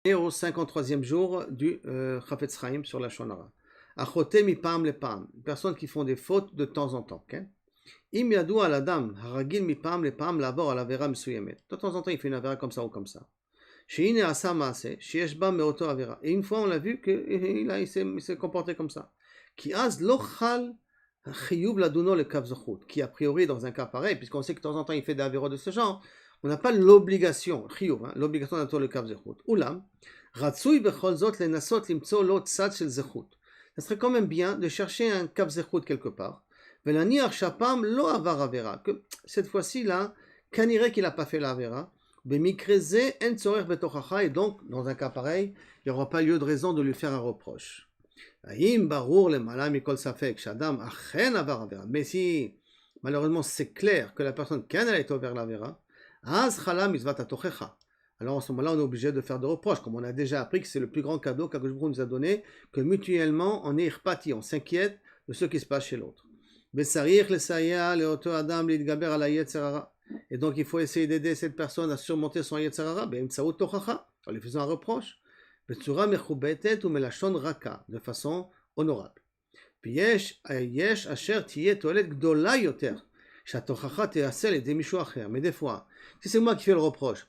Et au 53e jour du Chafetz Chaim sur la Shonara. Achoté mi pam le pam. Personnes qui font des fautes de temps en temps. Okay? Im yadou al adam, haragil mi pam le pam, labor al avera msuyemet. De temps en temps, il fait une avera comme ça ou comme ça. Sheine asa maase, sheyesh ba meoto avera. Et une fois, on l'a vu qu'il s'est comporté comme ça. Ki az lo chal chiyuv laduno le kav zochut. Qui a priori, dans un cas pareil, puisqu'on sait que de temps en temps, il fait des avéros de ce genre, on n'a pas l'obligation, chiyuv, l'obligation d'entendre le kav zochut. Oulam, ratsui bechol zot lenasot limtso lo tzad shel zochut. Ça serait quand même bien de chercher un kav zochut quelque part. Velaniach shapam lo avar avera. Que cette fois-ci là, kanire qu'il n'a pas fait la avera. Bemikreze en tzorer betochacha. Et donc, dans un cas pareil, il n'y aura pas lieu de raison de lui faire un reproche. Aïm barour le malam mikol safek shadam achen avar avera. Mais si malheureusement c'est clair que la personne quand elle est ouvert la avera, az chala mizvat atochecha. Alors en ce moment-là, on est obligé de faire des reproches, comme on a déjà appris que c'est le plus grand cadeau qu'Akadosh Baruch Hu nous a donné, que mutuellement on est irpati, on s'inquiète de ce qui se passe chez l'autre. Et donc il faut essayer d'aider cette personne à surmonter son yetzer hara, en lui faisant un reproche, de façon honorable. Mais des fois, si c'est moi qui fais le reproche,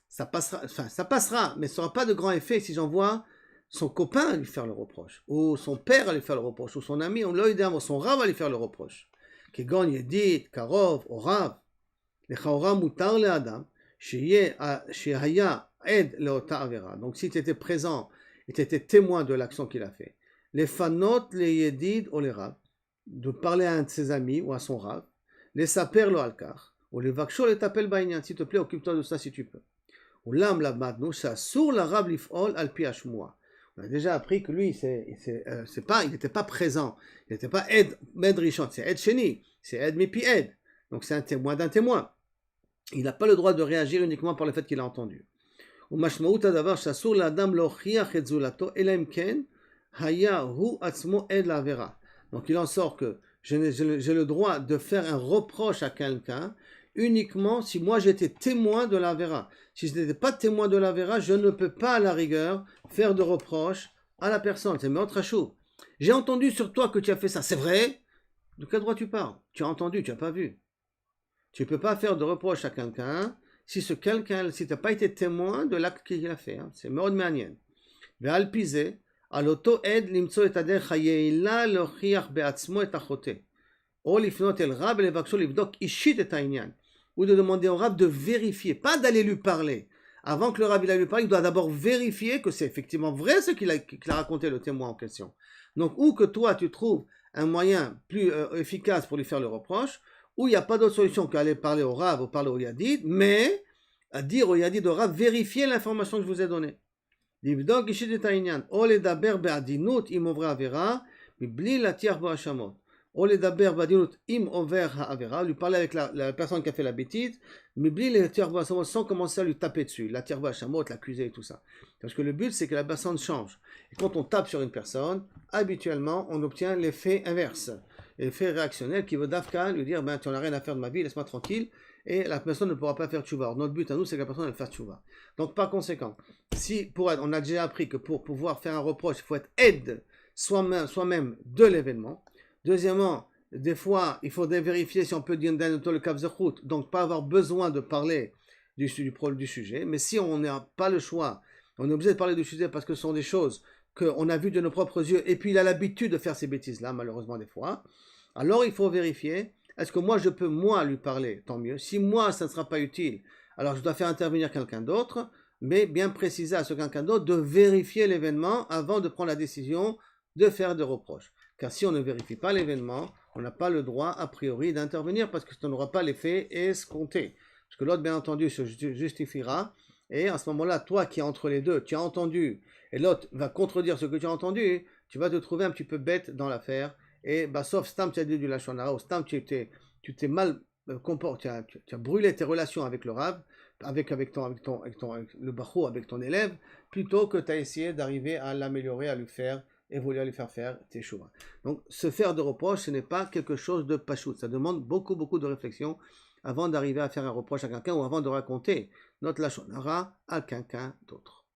ça passera, mais ça n'aura pas de grand effet si j'envoie son copain à lui faire le reproche, ou son père à lui faire le reproche, ou son ami, ou son rav à lui faire le reproche. Kegon yedit, karov, ou rav, lechaora mutar le adam, shehaya ed leota avera. Donc si tu étais présent et tu étais témoin de l'action qu'il a fait, les fanot, les yedid ou les rav, de parler à un de ses amis ou à son rav, les saper lo alkar, ou les vaksho le tapel bainyan, s'il te plaît, occupe-toi de ça si tu peux. Ou l'am la madnou, ça sur la rav lifol al pi hashmoa. On a déjà appris que lui, il n'était pas présent, il n'était pas Ed Rishon, c'est Ed Sheni, c'est Ed Mipi Ed, donc c'est un témoin d'un témoin. Il n'a pas le droit de réagir uniquement par le fait qu'il a entendu. Ou mashmaout adavar shasur la dam lochiach et zulato elam ken haya hu atzmo ed la vera. Donc il en sort que j'ai le droit de faire un reproche à quelqu'un uniquement si moi j'étais témoin de la vera. Si je n'étais pas témoin de la vera, je ne peux pas à la rigueur faire de reproche à la personne. C'est meurtre à chaud. J'ai entendu sur toi que tu as fait ça, c'est vrai? De quel droit tu parles? Tu as entendu, tu n'as pas vu. Tu ne peux pas faire de reproche à quelqu'un si tu n'as pas été témoin de l'acte qu'il a fait. C'est meurtre manien. Ve'al pizé, al oto ed limtso et adech hayeila lochiach be'atzmo et achote. O lifnot el rab levakshol livdok ishit et ha'inyan. Ou de demander au rab de vérifier, pas d'aller lui parler. Avant que le rab lui parle, il doit d'abord vérifier que c'est effectivement vrai ce qu'il a raconté le témoin en question. Donc, ou que toi, tu trouves un moyen plus efficace pour lui faire le reproche, ou il n'y a pas d'autre solution qu'aller parler au rab ou parler au yadid, mais à dire au yadid, au rab, vérifier l'information que je vous ai donnée. Livdok ishit et ha'inyan. O ledaber be'adinut im ovre avera, mibli latiach bo hashamot. Ou les daber badinut im over ha'avera, lui parler avec la personne qui a fait la bêtise, mibli les tirva sans commencer à lui taper dessus, la tirva shamot, l'accuser et tout ça. Parce que le but c'est que la personne change. Et quand on tape sur une personne, habituellement on obtient l'effet inverse, l'effet réactionnel qui veut d'Afka lui dire ben tu n'as rien à faire de ma vie, laisse-moi tranquille, et la personne ne pourra pas faire tchouva. Notre but à nous c'est que la personne elle fasse tchouva. Donc par conséquent, on a déjà appris que pour pouvoir faire un reproche, il faut être aide soi-même de l'événement. Deuxièmement, des fois, il faudrait vérifier si on peut dire le kav zechut, donc pas avoir besoin de parler du sujet. Mais si on n'a pas le choix, on est obligé de parler du sujet parce que ce sont des choses qu'on a vues de nos propres yeux, et puis il a l'habitude de faire ces bêtises-là, malheureusement des fois. Alors il faut vérifier, est-ce que moi je peux, lui parler, tant mieux. Si moi, ça ne sera pas utile, alors je dois faire intervenir quelqu'un d'autre, mais bien préciser à ce quelqu'un d'autre de vérifier l'événement avant de prendre la décision de faire des reproches. Car si on ne vérifie pas l'événement, on n'a pas le droit, a priori, d'intervenir parce que ça n'aura pas l'effet escompté. Parce que l'autre, bien entendu, se justifiera. Et à ce moment-là, toi qui es entre les deux, tu as entendu, et l'autre va contredire ce que tu as entendu, tu vas te trouver un petit peu bête dans l'affaire. Et sauf Stam, tu as dit du Lachon Hara, ou Stam, tu t'es mal comporté, tu as brûlé tes relations avec le Rav, avec le Bachou, avec ton élève, plutôt que tu as essayé d'arriver à l'améliorer, à lui faire évoluer, à lui faire teshuva. Donc, se faire de reproche, ce n'est pas quelque chose de pachout. Ça demande beaucoup de réflexion avant d'arriver à faire un reproche à quelqu'un ou avant de raconter notre lachon hara à quelqu'un d'autre.